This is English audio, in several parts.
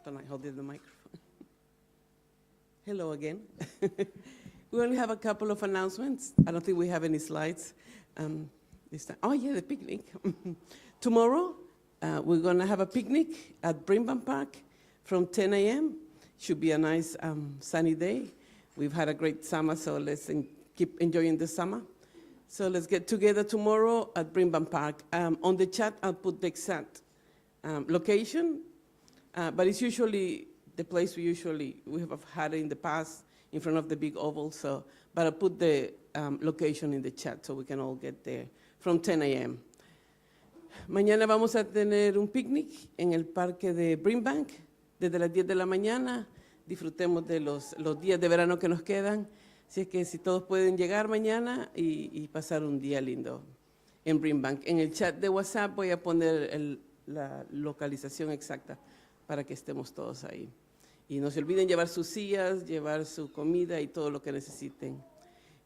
Don't I hold the microphone? Hello again. We only have a couple of announcements. I don't think we have any slides this time. Oh yeah, the picnic. Tomorrow, we're gonna have a picnic at Brimban Park from 10 a.m. Should be a nice sunny day. We've had a great summer, so let's keep enjoying the summer. So let's get together tomorrow at Brimban Park. On the chat, I'll put the exact location, but it's usually the place we have had in the past in front of the big oval. So, but I'll put the location in the chat so we can all get there from 10 a.m. Mañana vamos a tener un picnic en el parque de Brimbank desde las 10 de la mañana. Disfrutemos de los días de verano que nos quedan. Así es que si todos pueden llegar mañana y pasar un día lindo en Brimbank. En el chat de WhatsApp voy a poner la localización exacta para que estemos todos ahí. Y no se olviden llevar sus sillas, llevar su comida y todo lo que necesiten.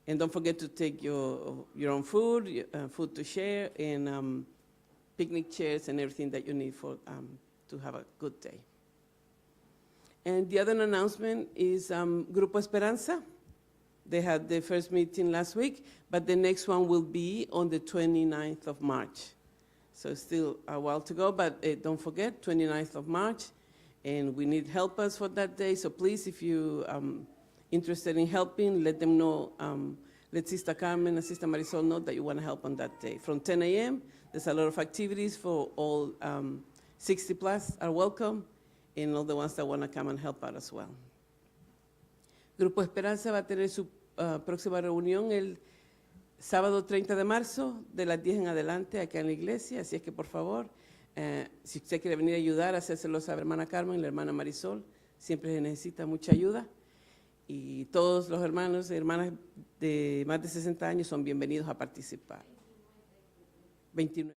And don't forget to take your own food, food to share, and picnic chairs and everything that you need for to have a good day. And the other announcement is Grupo Esperanza. They had their first meeting last week, but the next one will be on the 29th of March. So still a while to go, but don't forget, 29th of March, and we need helpers for that day. So please, if you interested in helping, let them know. Let Sister Carmen and Sister Marisol know that you want to help on that day. From 10 a.m., there's a lot of activities for all 60 plus are welcome, and all the ones that want to come and help out as well. Grupo Esperanza va a tener su próxima reunión el sábado 30 de marzo, de las 10 en adelante, acá en la iglesia. Así es que, por favor, si usted quiere venir a ayudar, hacérselo saber a la hermana Carmen y la hermana Marisol. Siempre se necesita mucha ayuda. Y todos los hermanos y hermanas de más de 60 años son bienvenidos a participar. 29.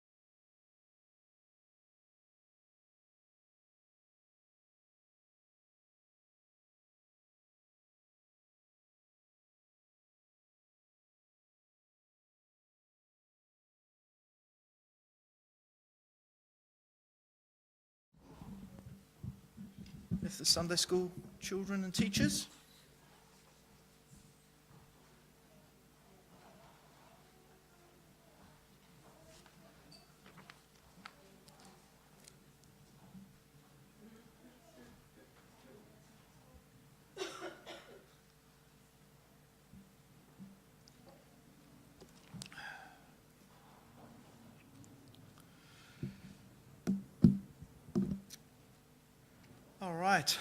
If the Sunday school children and teachers. All right.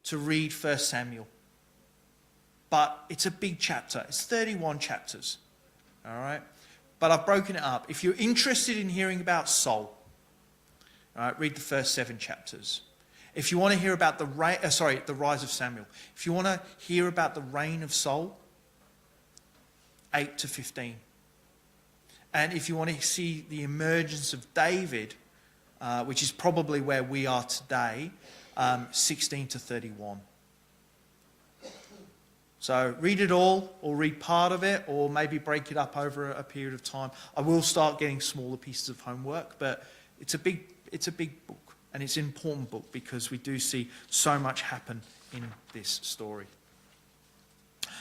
to read 1 Samuel. But it's a big chapter. It's 31 chapters. All right? But I've broken it up. If you're interested in hearing about Saul, all right, read the first 7 chapters. If you want to hear about the rise of Samuel. If you want to hear about the reign of Saul, 8 to 15. And if you want to see the emergence of David, which is probably where we are today, 16 to 31. So read it all, or read part of it, or maybe break it up over a period of time. I will start getting smaller pieces of homework, but it's a big book, and it's an important book because we do see so much happen in this story.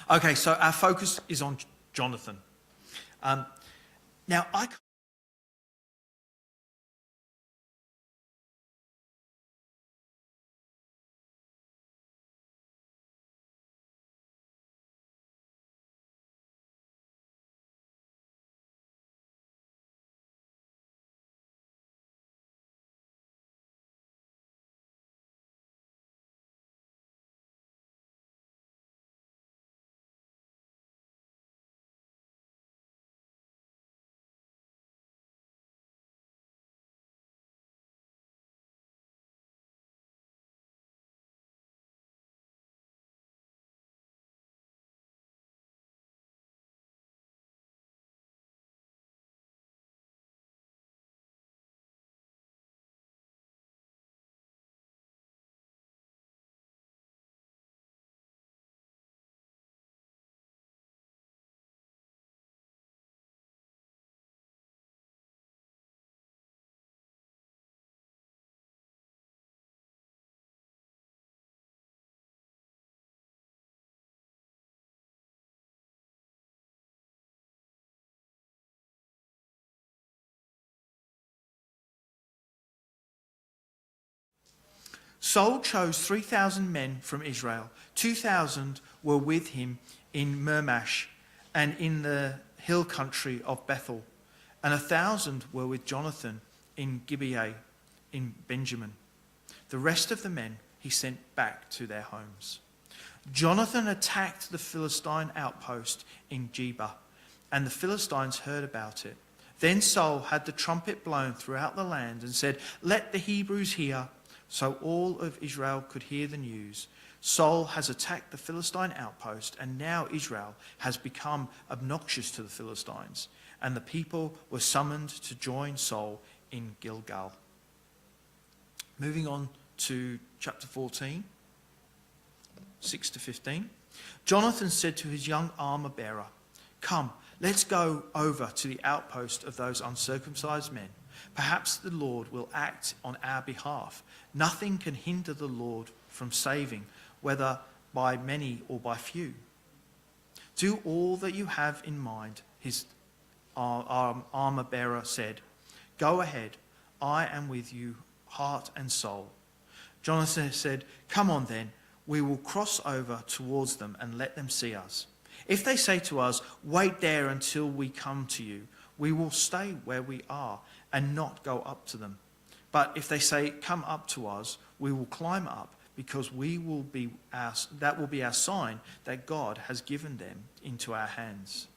Okay, so our focus is on Jonathan. Now, Saul chose 3,000 men from Israel. 2,000 were with him in Michmash and in the hill country of Bethel, and 1,000 were with Jonathan in Gibeah in Benjamin. The rest of the men he sent back to their homes. Jonathan attacked the Philistine outpost in Geba, and the Philistines heard about it. Then Saul had the trumpet blown throughout the land and said, "Let the Hebrews hear." So all of Israel could hear the news. Saul has attacked the Philistine outpost, and now Israel has become obnoxious to the Philistines. And the people were summoned to join Saul in Gilgal. Moving on to chapter 14, 6 to 15. Jonathan said to his young armor-bearer, "Come, let's go over to the outpost of those uncircumcised men. Perhaps the Lord will act on our behalf. Nothing can hinder the Lord from saving, whether by many or by few. Do all that you have in mind," his armor-bearer said. "Go ahead, I am with you, heart and soul." Jonathan said, "Come on then, we will cross over towards them and let them see us. If they say to us, 'Wait there until we come to you,' we will stay where we are and not go up to them. But if they say, 'Come up to us,' we will climb up, because that will be our sign that God has given them into our hands."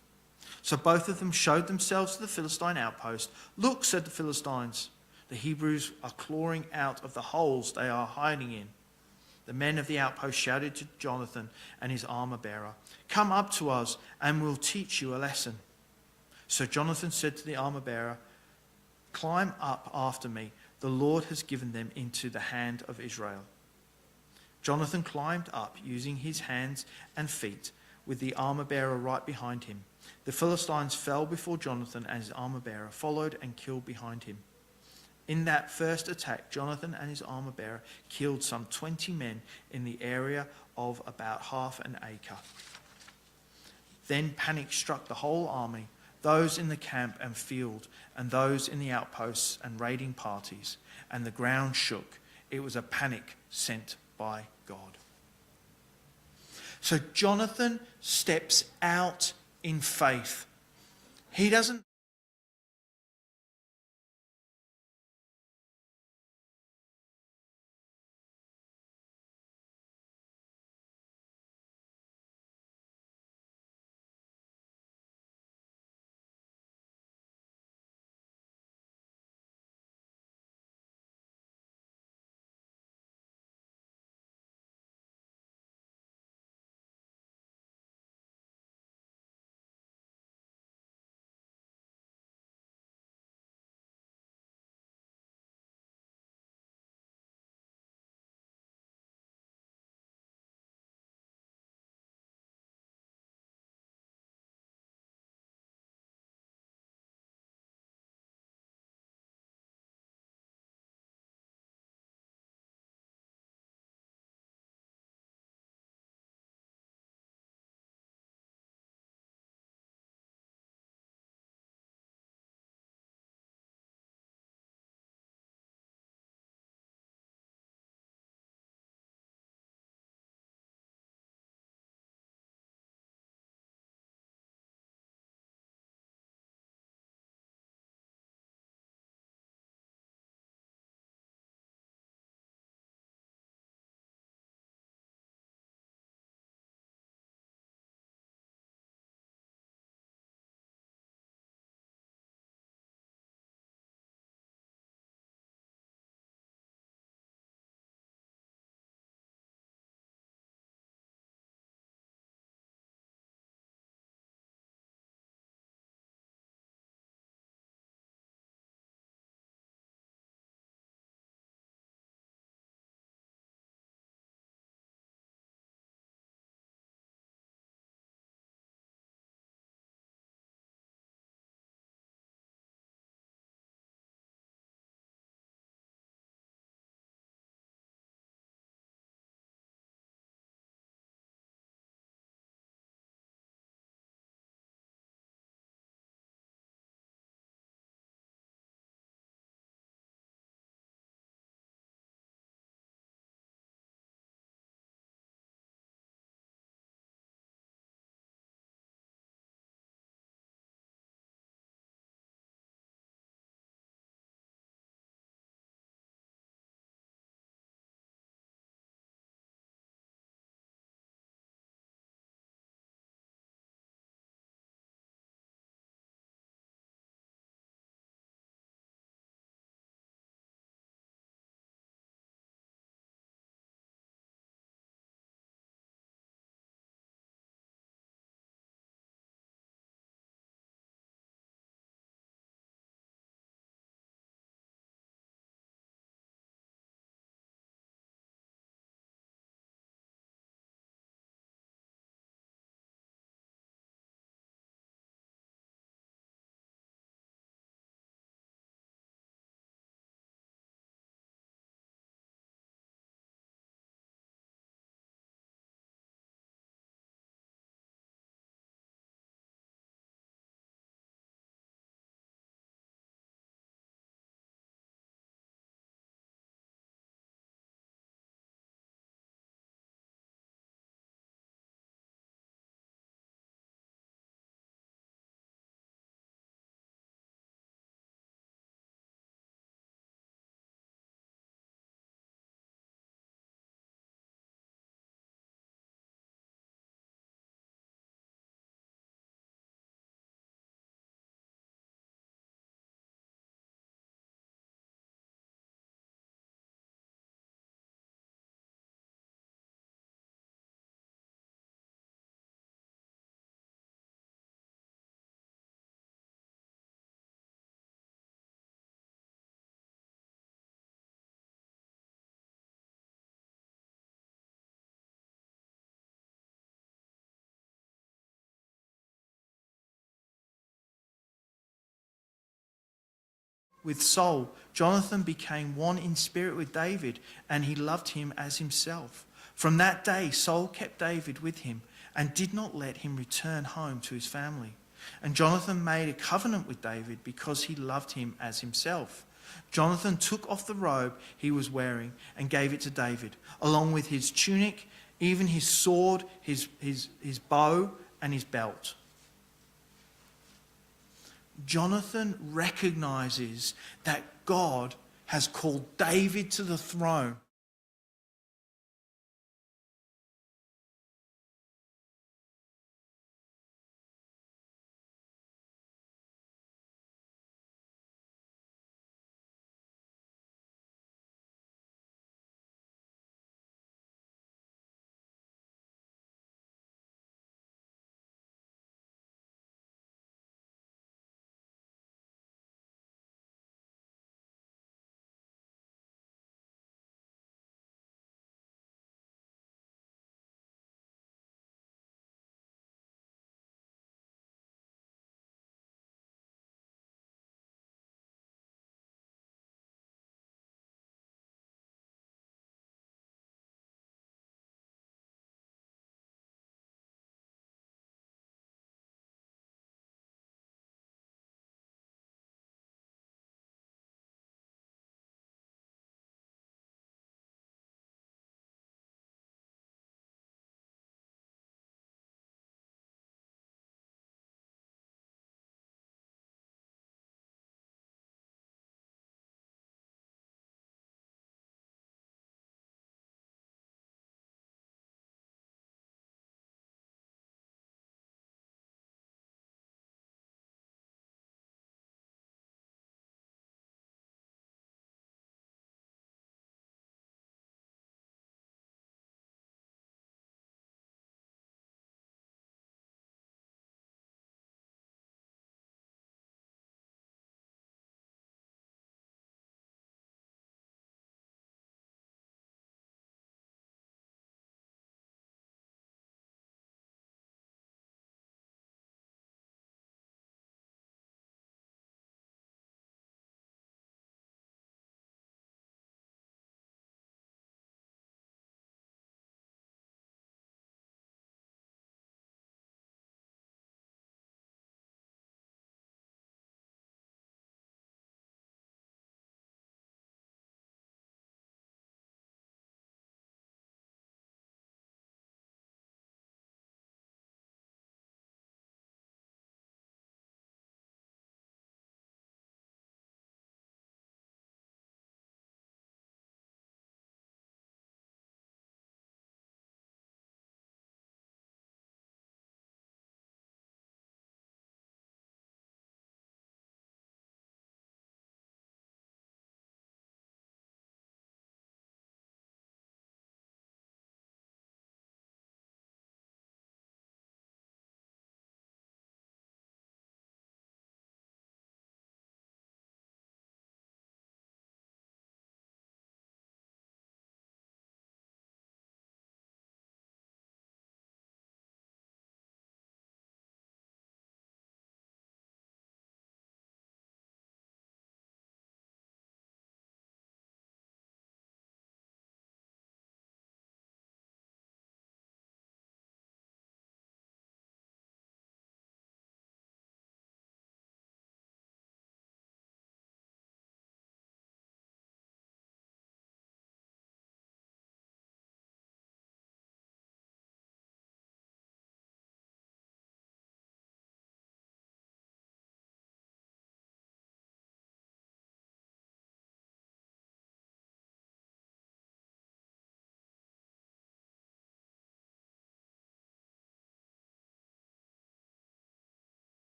So both of them showed themselves to the Philistine outpost. "Look," said the Philistines, "the Hebrews are clawing out of the holes they are hiding in." The men of the outpost shouted to Jonathan and his armor-bearer, "Come up to us and we'll teach you a lesson." So Jonathan said to the armor-bearer, "Climb up after me. The Lord has given them into the hand of Israel." Jonathan climbed up using his hands and feet, with the armor-bearer right behind him. The Philistines fell before Jonathan, and his armor-bearer followed and killed behind him. In that first attack, Jonathan and his armor-bearer killed some 20 men in the area of about half an acre. Then panic struck the whole army, those in the camp and field, and those in the outposts and raiding parties, and the ground shook. It was a panic sent by God. So Jonathan steps out in faith. He doesn't with Saul, Jonathan became one in spirit with David, and he loved him as himself. From that day, Saul kept David with him and did not let him return home to his family. And Jonathan made a covenant with David because he loved him as himself. Jonathan took off the robe he was wearing and gave it to David, along with his tunic, even his sword, his bow, and his belt. Jonathan recognizes that God has called David to the throne.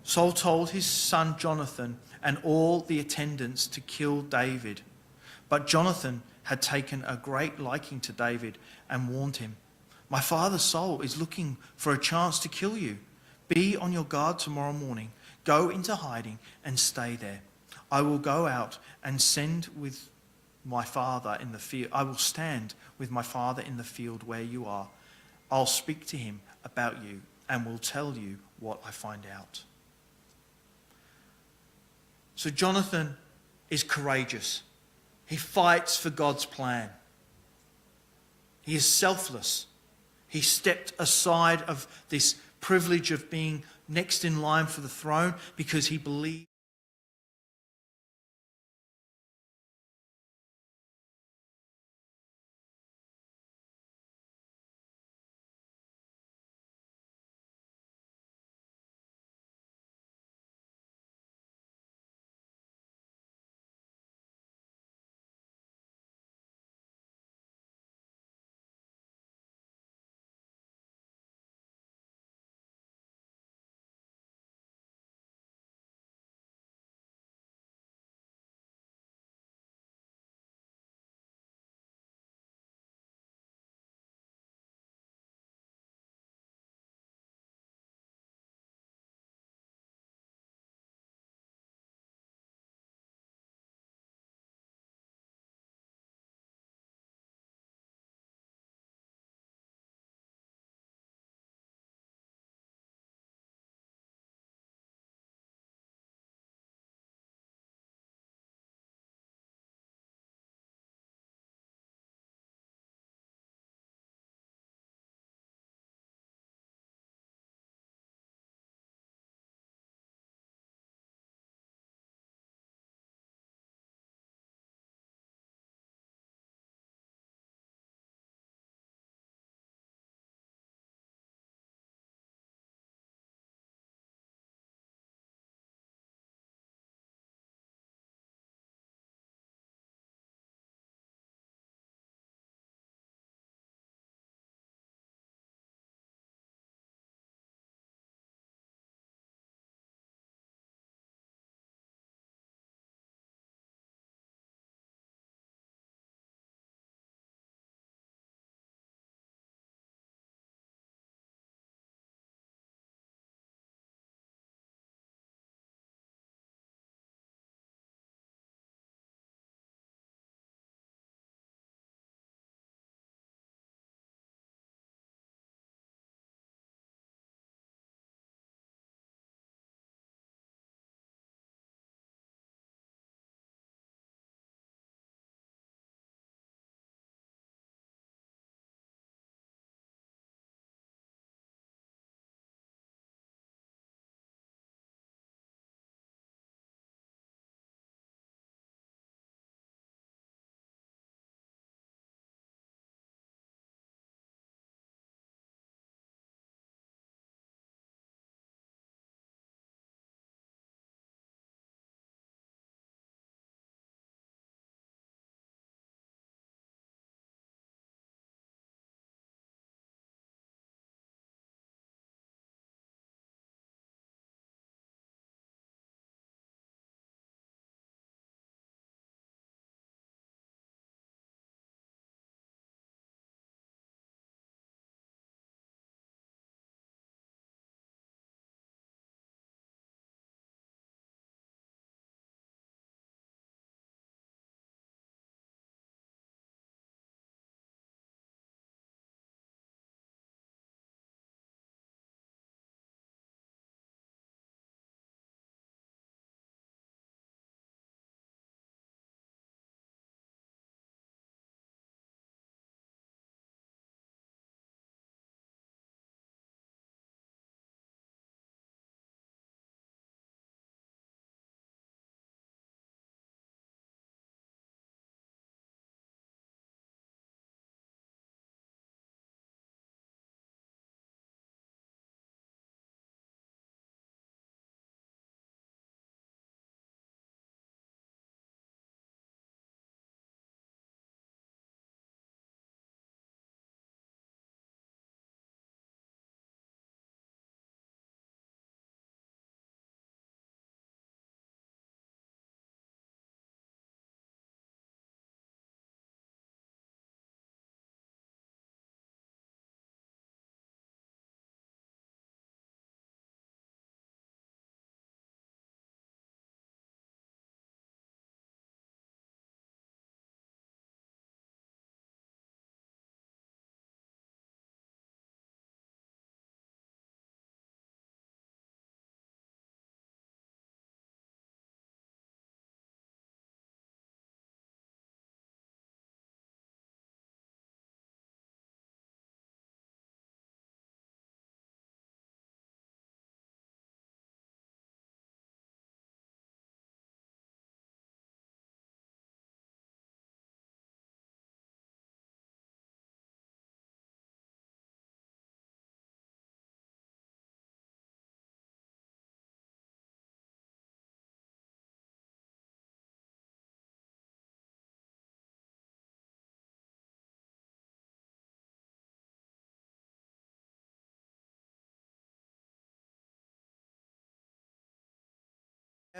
Saul told his son Jonathan and all the attendants to kill David. But Jonathan had taken a great liking to David and warned him, "My father Saul is looking for a chance to kill you. Be on your guard tomorrow morning. Go into hiding and stay there. I will go out and stand with my father in the field. I will stand with my father in the field where you are. I'll speak to him about you and will tell you what I find out." So Jonathan is courageous. He fights for God's plan. He is selfless. He stepped aside of this privilege of being next in line for the throne because he believed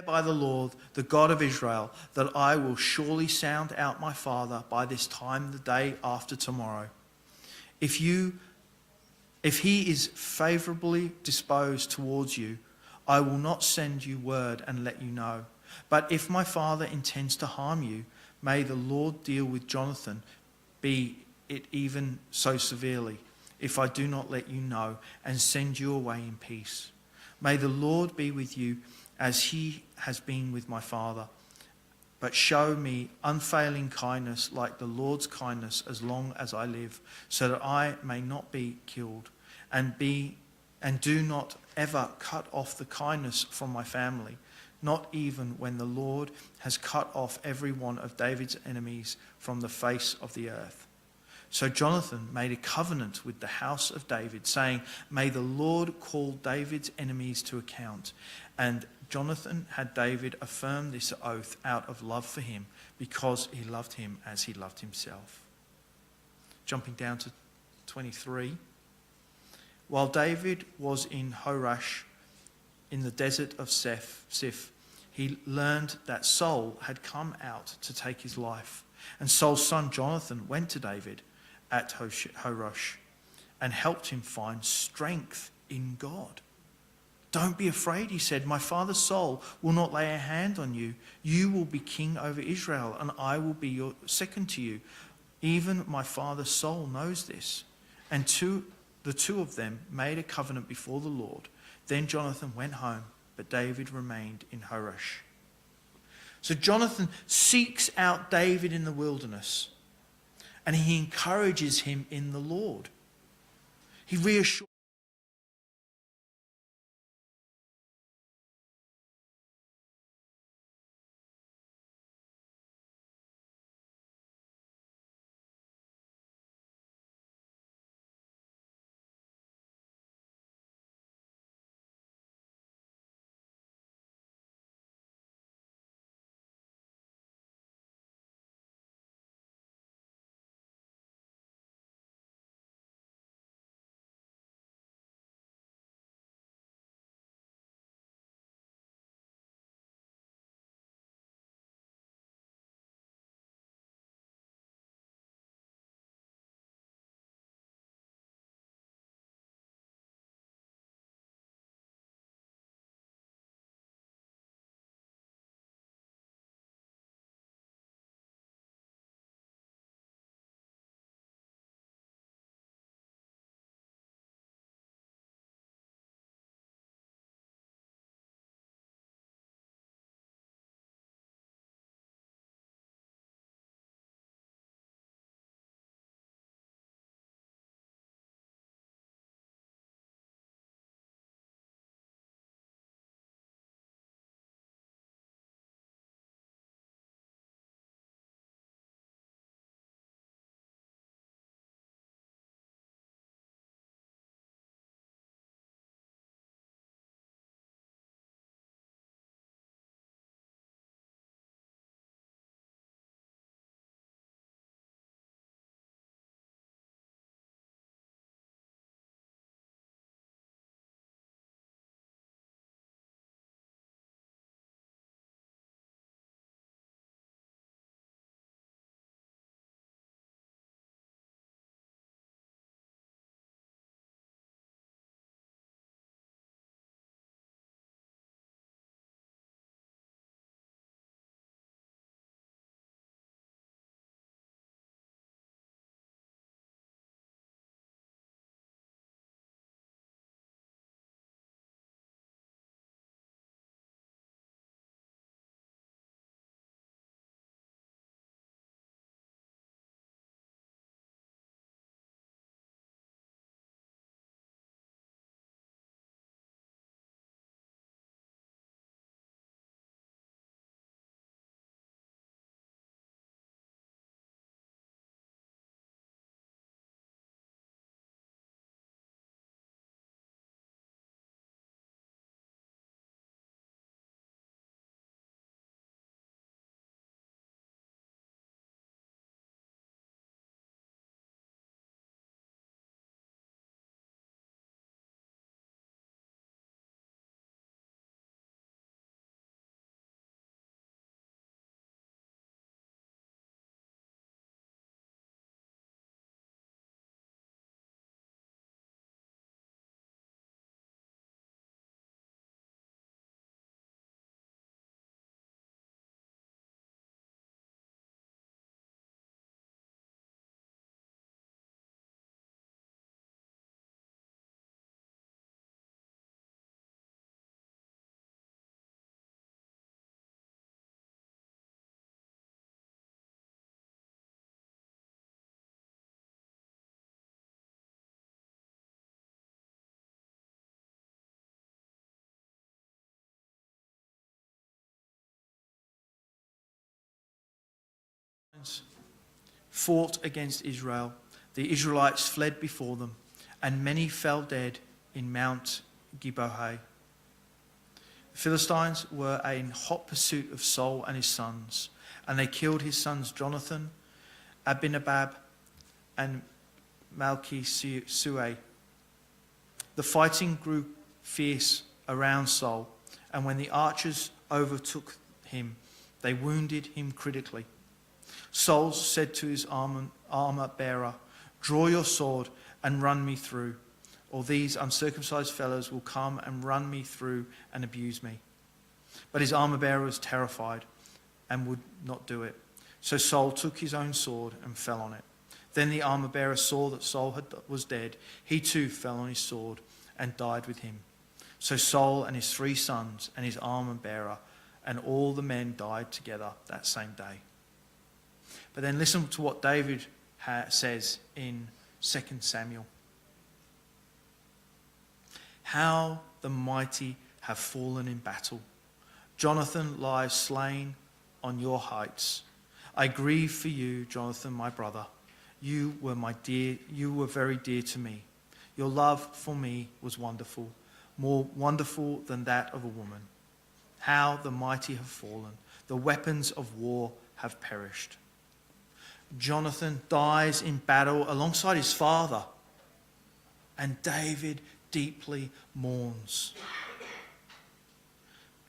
by the Lord, the God of Israel, that I will surely sound out my father by this time the day after tomorrow. If he is favourably disposed towards you, I will not send you word and let you know. But if my father intends to harm you, may the Lord deal with Jonathan, be it even so severely, if I do not let you know and send you away in peace. May the Lord be with you as he has been with my father. But show me unfailing kindness like the Lord's kindness as long as I live, so that I may not be killed, and do not ever cut off the kindness from my family, not even when the Lord has cut off every one of David's enemies from the face of the earth. So Jonathan made a covenant with the house of David, saying, may the Lord call David's enemies to account. And Jonathan had David affirm this oath out of love for him, because he loved him as he loved himself. Jumping down to 23. While David was in Horesh, in the desert of Sif, he learned that Saul had come out to take his life. And Saul's son Jonathan went to David at Horesh and helped him find strength in God. Don't be afraid, he said. My father Saul will not lay a hand on you. You will be king over Israel, and I will be your second to you. Even my father Saul knows this. And the two of them made a covenant before the Lord. Then Jonathan went home, but David remained in Horesh. So Jonathan seeks out David in the wilderness, and he encourages him in the Lord. He reassures fought against Israel. The Israelites fled before them, and many fell dead in Mount Gibeah. The Philistines were in hot pursuit of Saul and his sons, and they killed his sons Jonathan, Abinadab, and Malchishua. The fighting grew fierce around Saul, and when the archers overtook him, they wounded him critically. Saul said to his armor bearer, "Draw your sword and run me through, or these uncircumcised fellows will come and run me through and abuse me." But his armor bearer was terrified and would not do it. So Saul took his own sword and fell on it. Then the armor bearer saw that Saul was dead. He too fell on his sword and died with him. So Saul and his 3 sons and his armor bearer and all the men died together that same day. But then listen to what David says in 2 Samuel. How the mighty have fallen in battle. Jonathan lies slain on your heights. I grieve for you, Jonathan, my brother. You were very dear to me. Your love for me was wonderful, more wonderful than that of a woman. How the mighty have fallen. The weapons of war have perished. Jonathan dies in battle alongside his father, and David deeply mourns,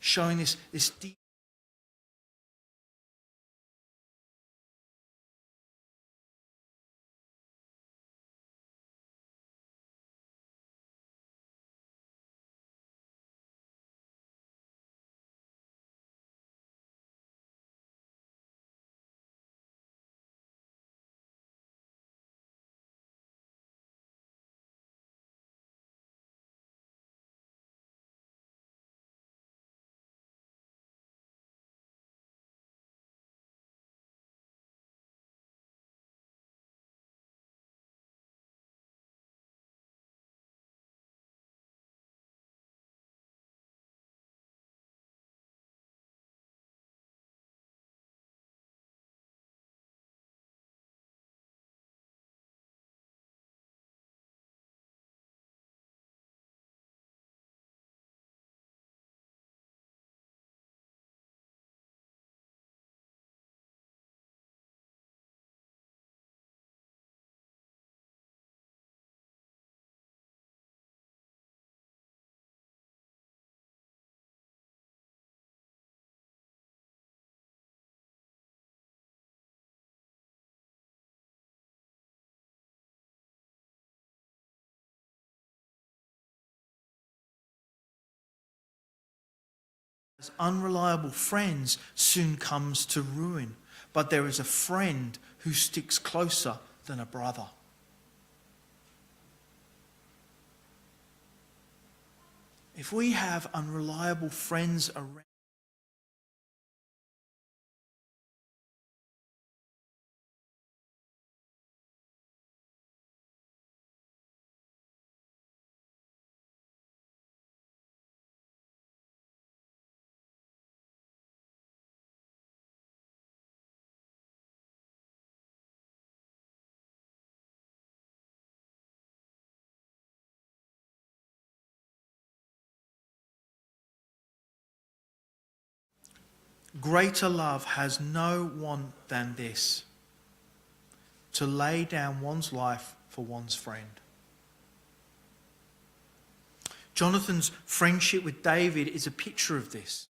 showing this deep as unreliable friends soon comes to ruin, but there is a friend who sticks closer than a brother. If we have unreliable friends around, greater love has no one than this, to lay down one's life for one's friend. Jonathan's friendship with David is a picture of this.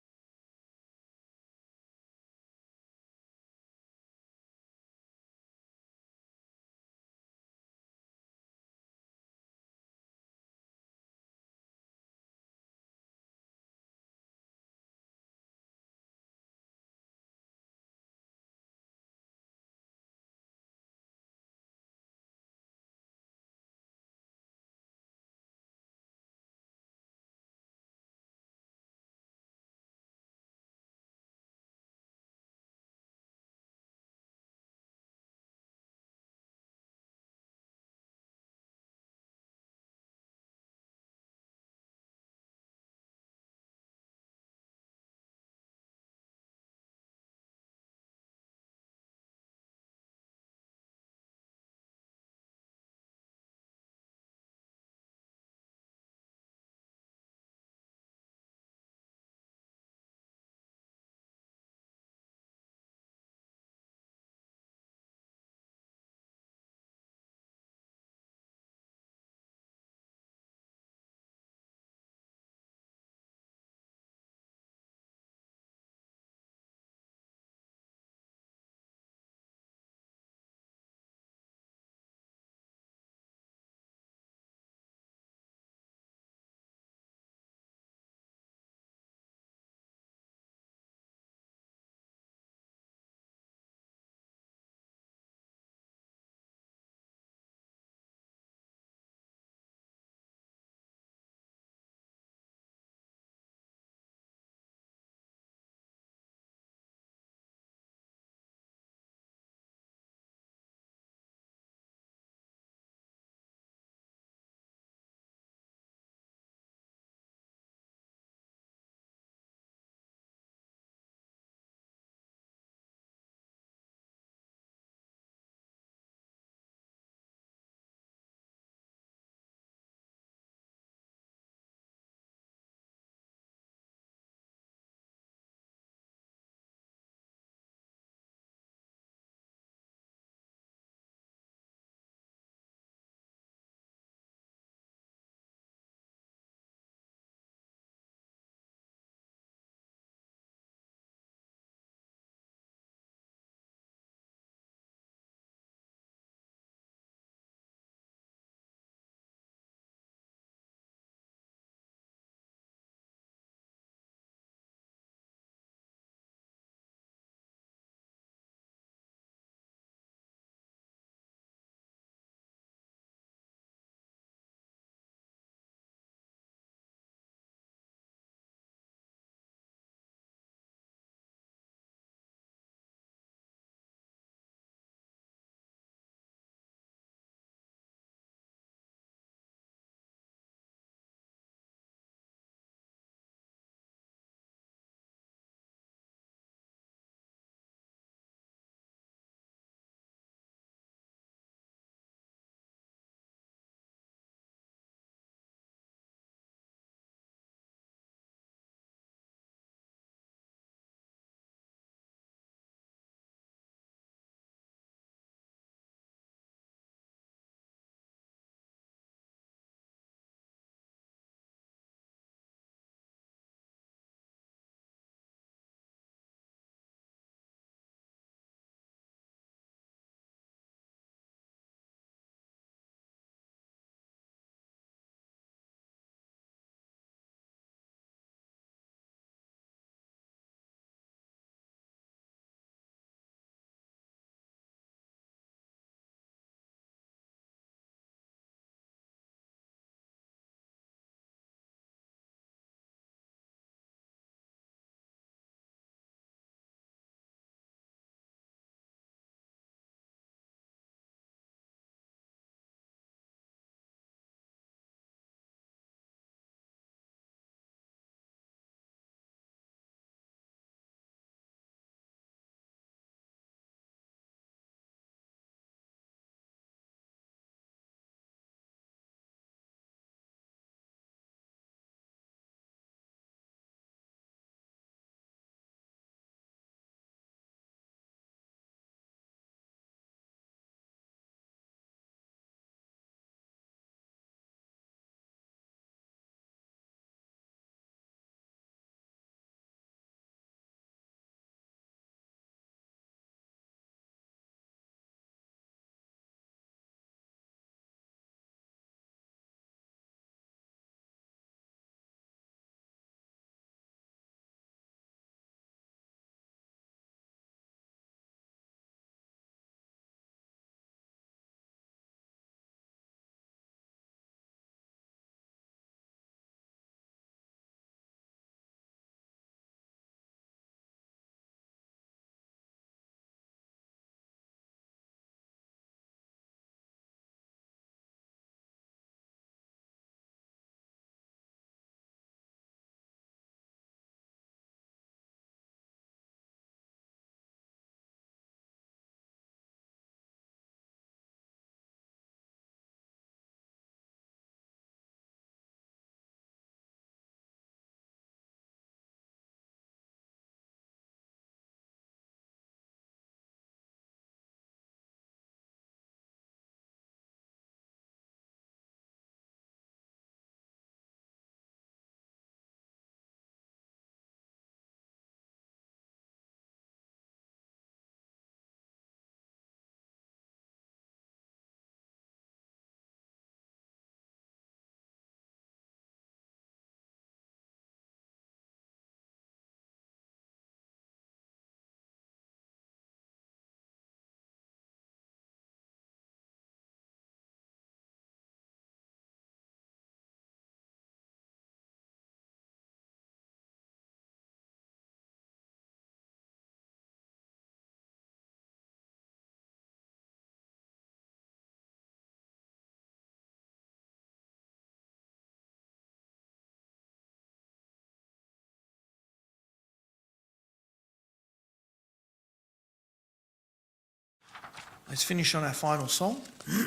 Let's finish on our final song. If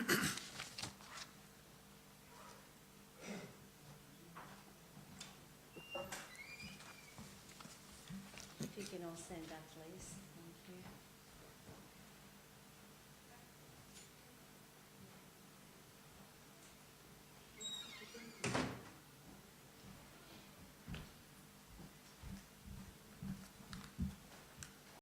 you can all stand up, please. Thank you.